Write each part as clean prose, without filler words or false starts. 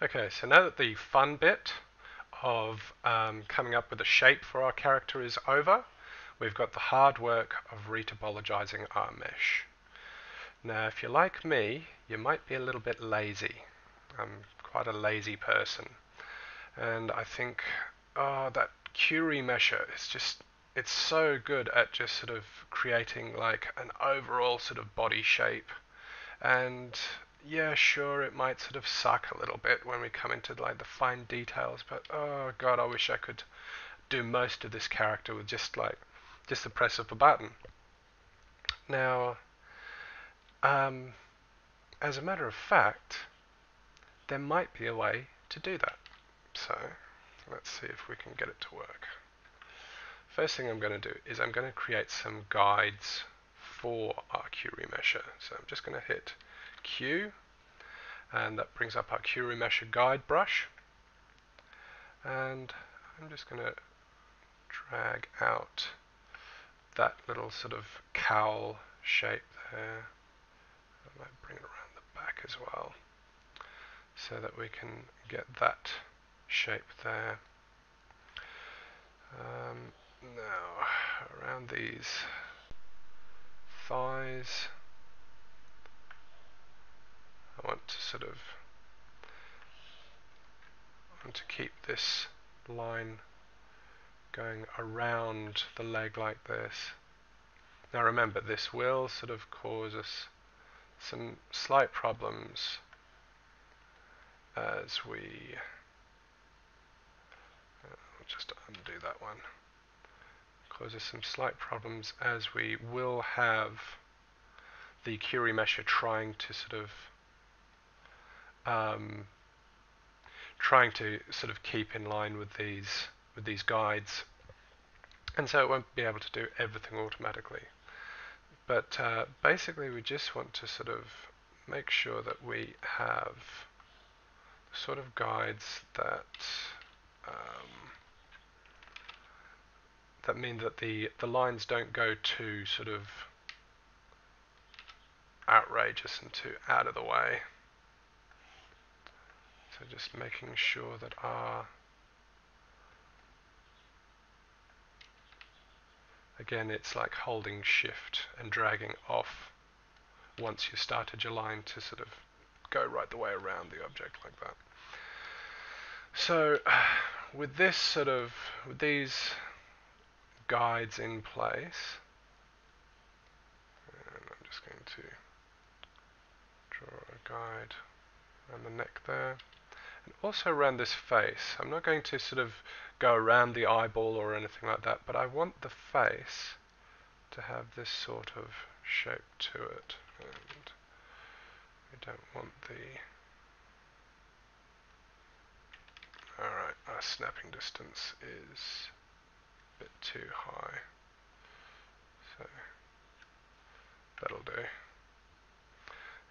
Okay, so now that the fun bit of coming up with a shape for our character is over, we've got the hard work of retopologizing our mesh. Now, if you're like me, you might be a little bit lazy. I'm quite a lazy person. And I think, oh, that Curie mesher is just, it's so good at just sort of creating like an overall sort of body shape. And yeah, sure, it might sort of suck a little bit when we come into like the fine details, but oh god, I wish I could do most of this character with just the press of a button. Now, as a matter of fact, there might be a way to do that. So let's see if we can get it to work. First thing I'm going to do is I'm going to create some guides for our Curie mesher. So I'm just going to hit Q, and that brings up our Curie mesher guide brush. And I'm just going to drag out that little sort of cowl shape there. I might bring it around the back as well, so that we can get that shape there. Now, around these thighs, I want to keep this line going around the leg like this. Now remember, this will sort of cause us some slight problems as we I'll just undo that one. Causes some slight problems as we will have the Curie mesher trying to keep in line with these guides, and so it won't be able to do everything automatically. But basically, we just want to sort of make sure that we have sort of guides that that mean that the lines don't go too sort of outrageous and too out of the way. So just making sure that again, it's like holding shift and dragging off once you started your line to sort of go right the way around the object like that. So with these guides in place, and I'm just going to draw a guide around the neck there, and also around this face. I'm not going to sort of go around the eyeball or anything like that, but I want the face to have this sort of shape to it, and we don't want the... Alright, our snapping distance is a bit too high, so that'll do.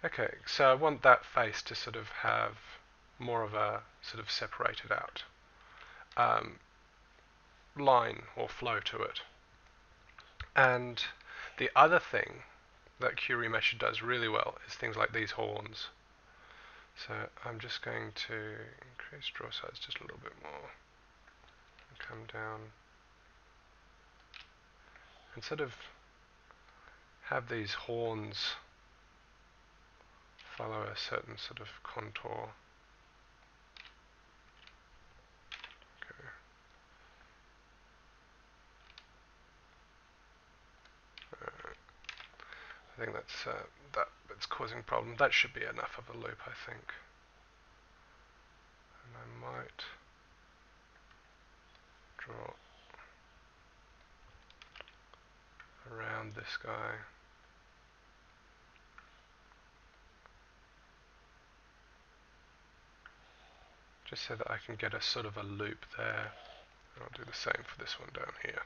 Okay, so I want that face to sort of have more of a sort of separated out line or flow to it. And the other thing that Curie mesher does really well is things like these horns. So I'm just going to increase draw size just a little bit more and come down and sort of have these horns follow a certain sort of contour. Okay. I think that's causing problems. That should be enough of a loop, I think. And I might draw around this guy. Just so that I can get a sort of a loop there. And I'll do the same for this one down here.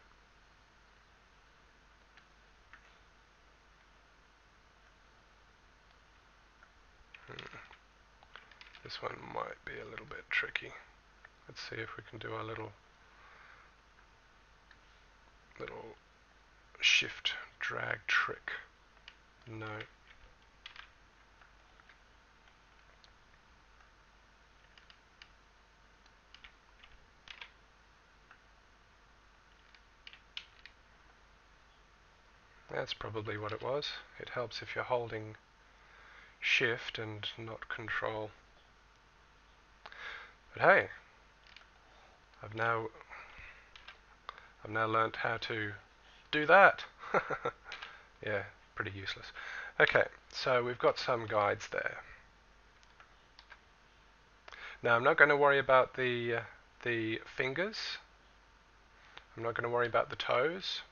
This one might be a little bit tricky. Let's see if we can do our little shift drag trick. No. That's probably what it was. It helps if you're holding Shift and not Control. But hey, I've now learnt how to do that. Yeah, pretty useless. Okay, so we've got some guides there. Now I'm not going to worry about the fingers. I'm not going to worry about the toes.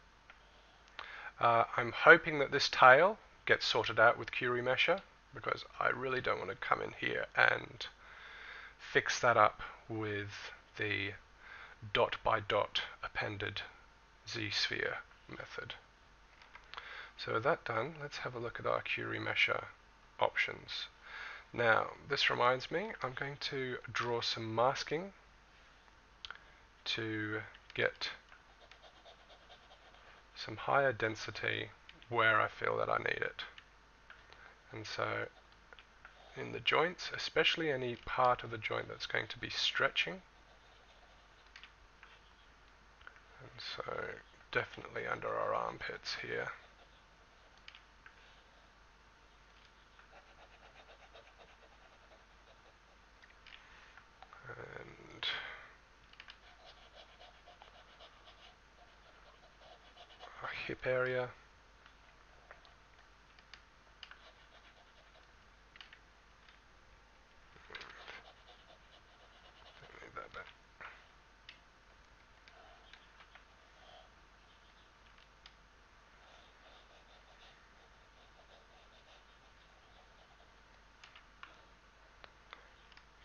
I'm hoping that this tail gets sorted out with QRemesher, because I really don't want to come in here and fix that up with the dot by dot appended Z-sphere method. So with that done, let's have a look at our QRemesher options. Now, this reminds me, I'm going to draw some masking to get some higher density where I feel that I need it. And so in the joints, especially any part of the joint that's going to be stretching, and so definitely under our armpits here. And our hip area. Leave that back.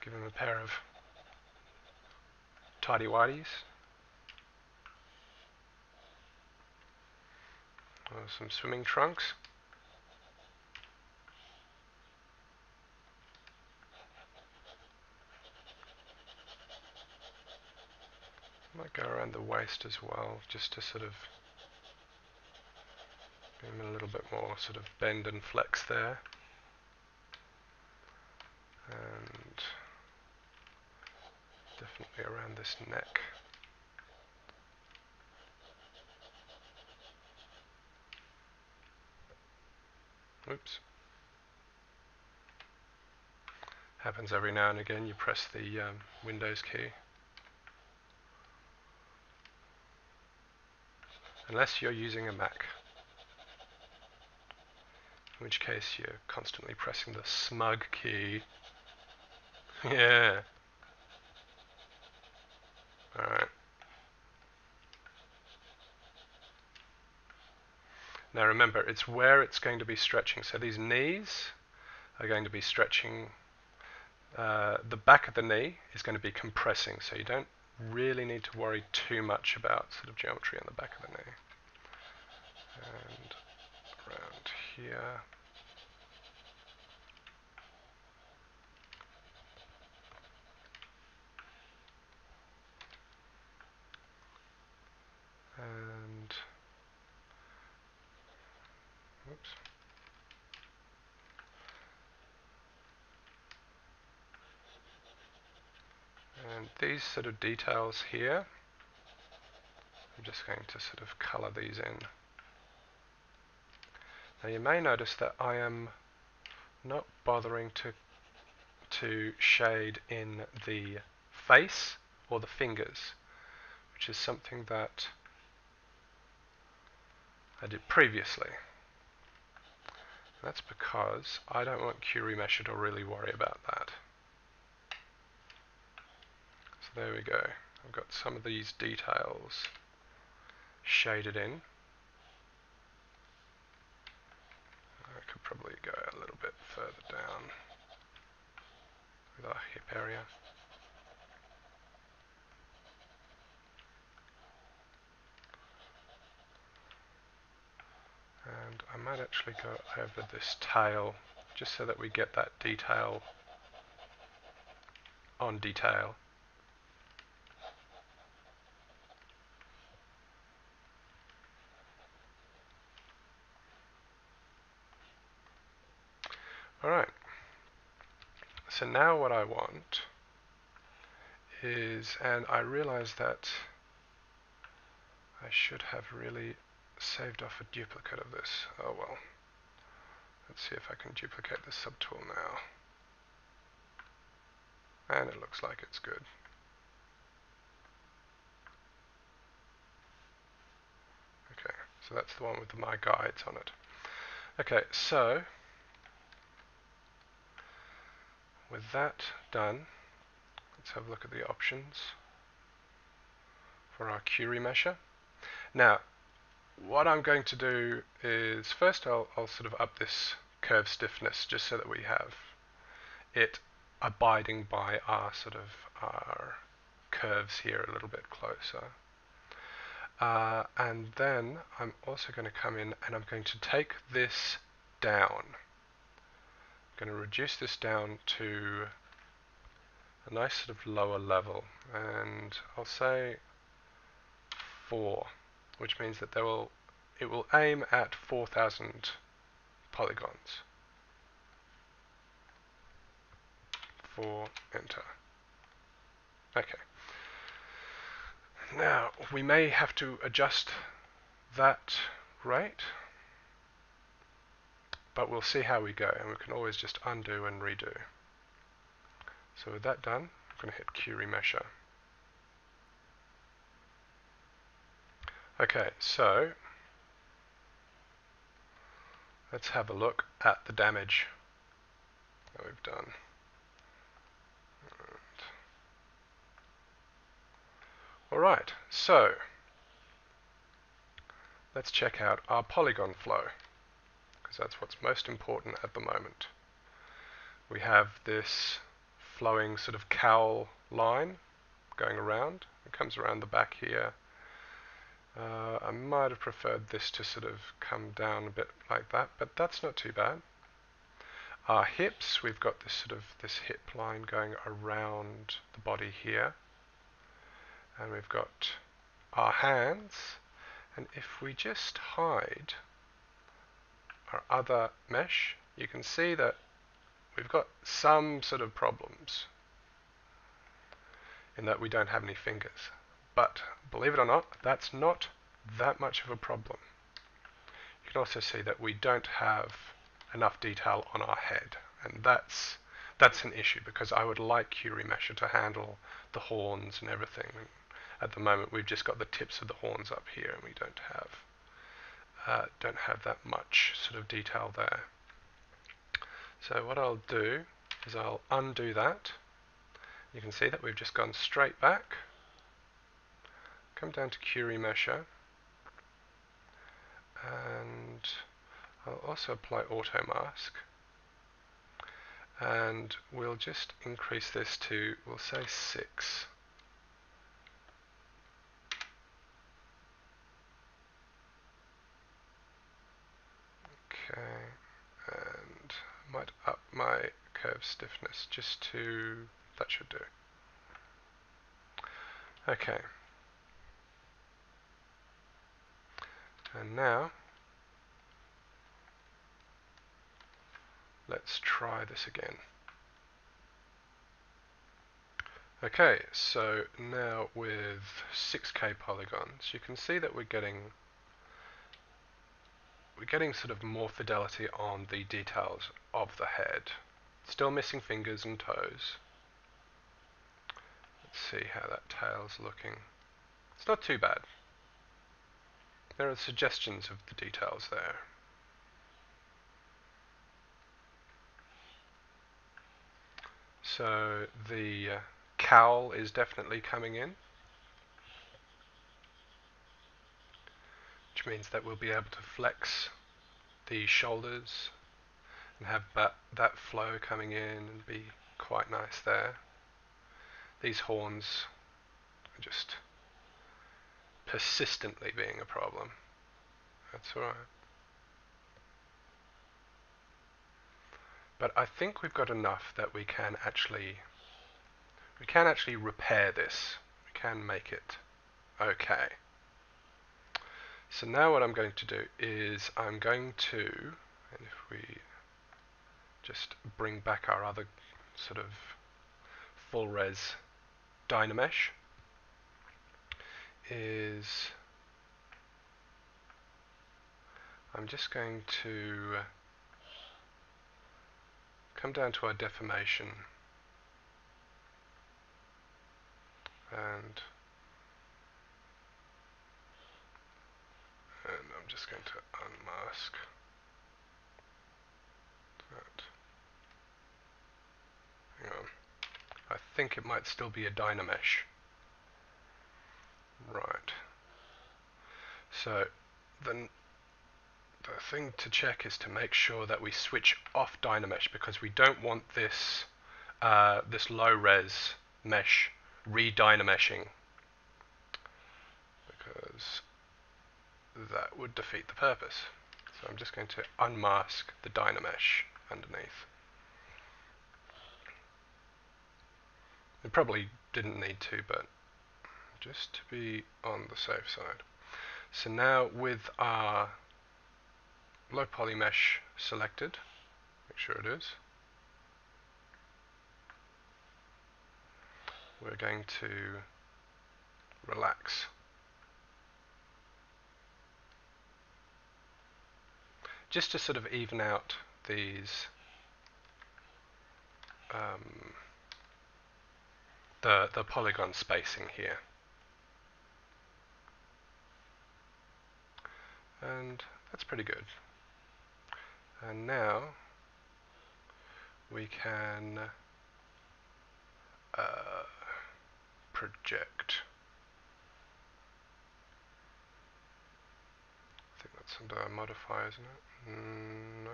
Give him a pair of tidy whities. Or some swimming trunks. Might go around the waist as well, just to sort of give him a little bit more sort of bend and flex there. And definitely around this neck. Oops. Happens every now and again, you press the Windows key. Unless you're using a Mac, in which case you're constantly pressing the smug key. Yeah. Alright. Now remember, it's where it's going to be stretching. So these knees are going to be stretching. The back of the knee is going to be compressing, so you don't really need to worry too much about sort of geometry on the back of the knee. And around here. And whoops. And these sort of details here, I'm just going to sort of color these in. Now you may notice that I am not bothering to shade in the face or the fingers, which is something that I did previously. That's because I don't want QRemesher to really worry about that. So there we go. I've got some of these details shaded in. I could probably go a little bit further down with our hip area. And I might actually go over this tail just so that we get that detail on detail. Alright, so now what I want is, and I realize that I should have really saved off a duplicate of this. Oh well. Let's see if I can duplicate this subtool now. And it looks like it's good. Okay, so that's the one with the My Guides on it. Okay, so with that done, let's have a look at the options for our Q remesher. Now, what I'm going to do is first I'll sort of up this curve stiffness just so that we have it abiding by our sort of our curves here a little bit closer. And then I'm also going to come in and I'm going to take this down. I'm going to reduce this down to a nice sort of lower level, and I'll say 4, which means that it will aim at 4,000 polygons. 4, enter. Okay. Now we may have to adjust that rate, but we'll see how we go, and we can always just undo and redo. So with that done, I'm going to hit Q remesher. Okay, so let's have a look at the damage that we've done. Alright, so let's check out our polygon flow, because that's what's most important at the moment. We have this flowing sort of cowl line going around. It comes around the back here. I might have preferred this to sort of come down a bit like that, but that's not too bad. Our hips, we've got this hip line going around the body here, and we've got our hands, and if we just hide our other mesh, you can see that we've got some sort of problems in that we don't have any fingers. But believe it or not, that's not that much of a problem. You can also see that we don't have enough detail on our head, and that's an issue, because I would like Q remesher to handle the horns and everything. At the moment we've just got the tips of the horns up here, and we don't have that much sort of detail there. So what I'll do is I'll undo that. You can see that we've just gone straight back. Come down to Q remesher, and I'll also apply auto mask, and we'll just increase this to, we'll say 6. Okay, and I might up my curve stiffness just to, that should do. Okay, and now let's try this again. Okay, so now with 6K polygons, you can see that we're getting sort of more fidelity on the details of the head. Still missing fingers and toes. Let's see how that tail's looking. It's not too bad. There are suggestions of the details there. So the cowl is definitely coming in, which means that we'll be able to flex the shoulders and have that flow coming in and be quite nice there. These horns are just persistently being a problem. That's alright. But I think we've got enough that we can actually repair this. We can make it okay. So now what I'm going to do is I'm going to, and if we just bring back our other sort of full res Dynamesh, is I'm just going to come down to our deformation and I'm just going to unmask that. Hang on. I think it might still be a Dynamesh. Right. So the thing to check is to make sure that we switch off Dynamesh, because we don't want this this low res mesh re-dynameshing, because that would defeat the purpose. So I'm just going to unmask the Dynamesh underneath. It probably didn't need to, but just to be on the safe side. So now with our low poly mesh selected, make sure it is, we're going to relax. Just to sort of even out these the polygon spacing here. And that's pretty good. And now we can project. I think that's under modify, isn't it? No.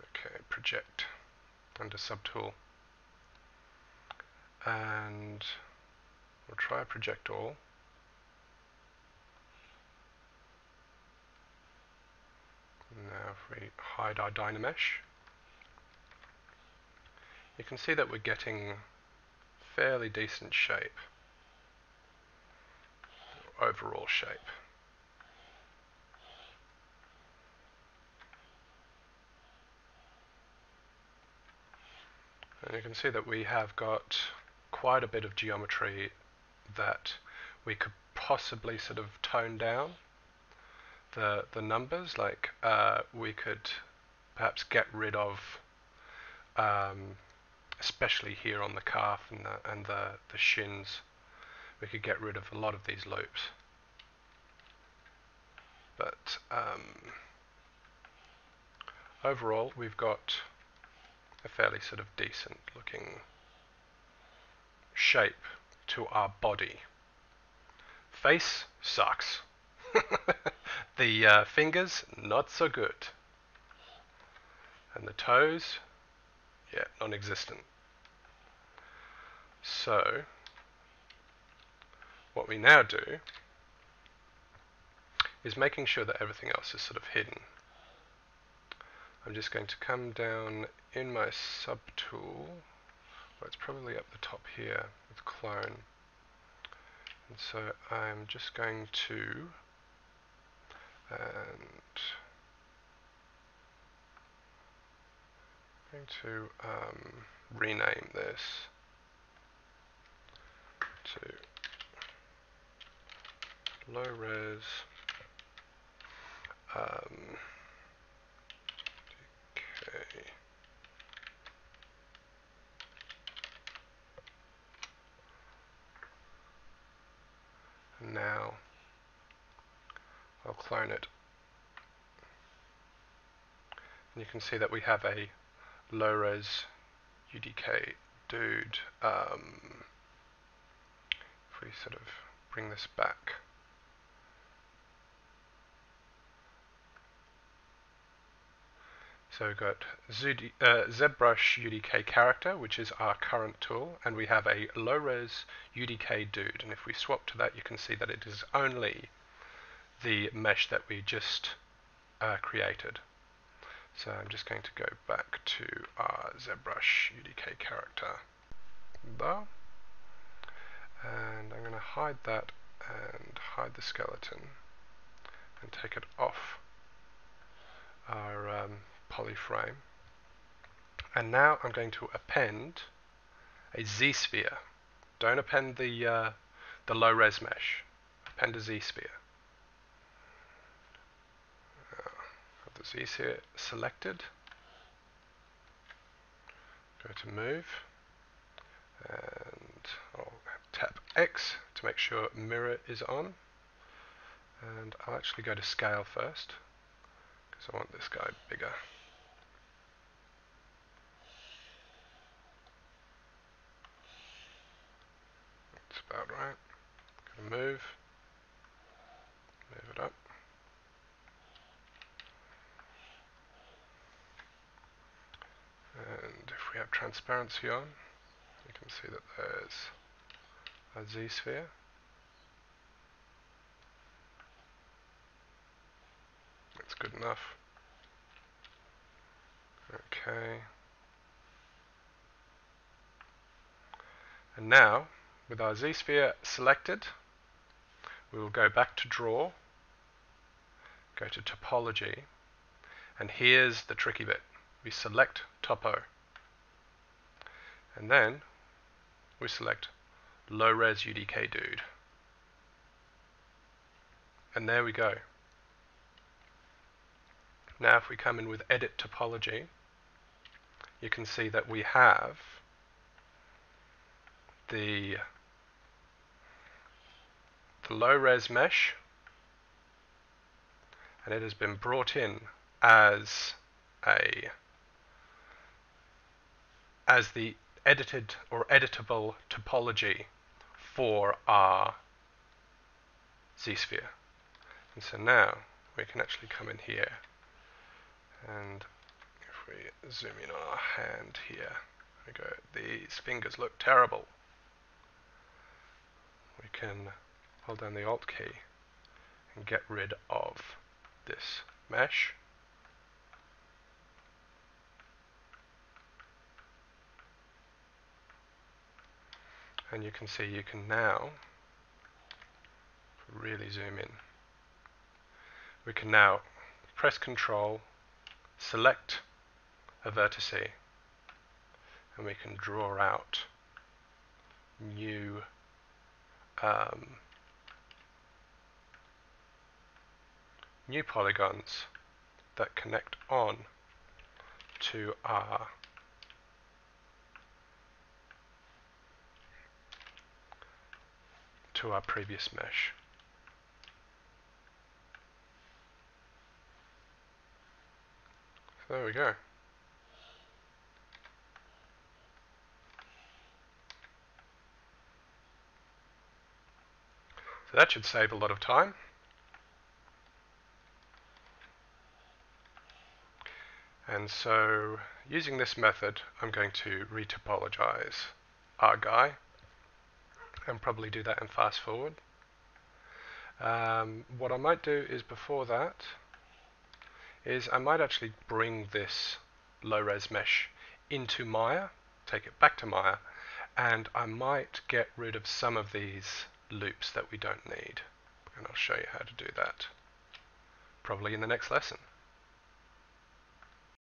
Okay, project under Subtool. And we'll try project all. Now if we hide our Dynamesh, you can see that we're getting fairly decent shape, overall shape. And you can see that we have got quite a bit of geometry that we could possibly sort of tone down the numbers. Like we could perhaps get rid of, especially here on the calf and the shins, we could get rid of a lot of these loops. But overall, we've got a fairly sort of decent looking shape to our body. Face sucks. The fingers, not so good. And the toes, yeah, non-existent. So what we now do is making sure that everything else is sort of hidden. I'm just going to come down in my subtool, well, it's probably up the top here with clone. And so I'm just going to rename this to low res UDK. And now I'll clone it. And you can see that we have a low res UDK dude. If we sort of bring this back, so we've got ZBrush UDK character, which is our current tool, and we have a low res UDK dude. And if we swap to that, you can see that it is only the mesh that we just created. So I'm just going to go back to our ZBrush UDK character there, and I'm going to hide that and hide the skeleton and take it off our poly frame. And now I'm going to append a Z-sphere Don't append the low res mesh. Append a Z-sphere. Got the Z-sphere selected. Go to move, and I'll tap X to make sure mirror is on. And I'll actually go to scale first, because I want this guy bigger. That's about right. Go to move it up. And if we have transparency on, you can see that there's a Z-sphere. That's good enough. Okay. And now, with our Z-sphere selected, we will go back to Draw, go to Topology, and here's the tricky bit. We select Topo, and then we select Low Res UDK Dude. And there we go. Now if we come in with Edit Topology, you can see that we have the low res mesh, and it has been brought in as the edited or editable topology for our Z-sphere. And so now we can actually come in here, and if we zoom in on our hand here, we go, these fingers look terrible. We can hold down the Alt key and get rid of this mesh. And you can see you can now really zoom in. We can now press Control, select a vertex, and we can draw out new polygons that connect on to our previous mesh. So there we go. So that should save a lot of time. And so using this method, I'm going to retopologize our guy and probably do that in fast forward. What I might do is before that is I might actually bring this low res mesh into Maya, take it back to Maya, and I might get rid of some of these loops that we don't need. And I'll show you how to do that probably in the next lesson.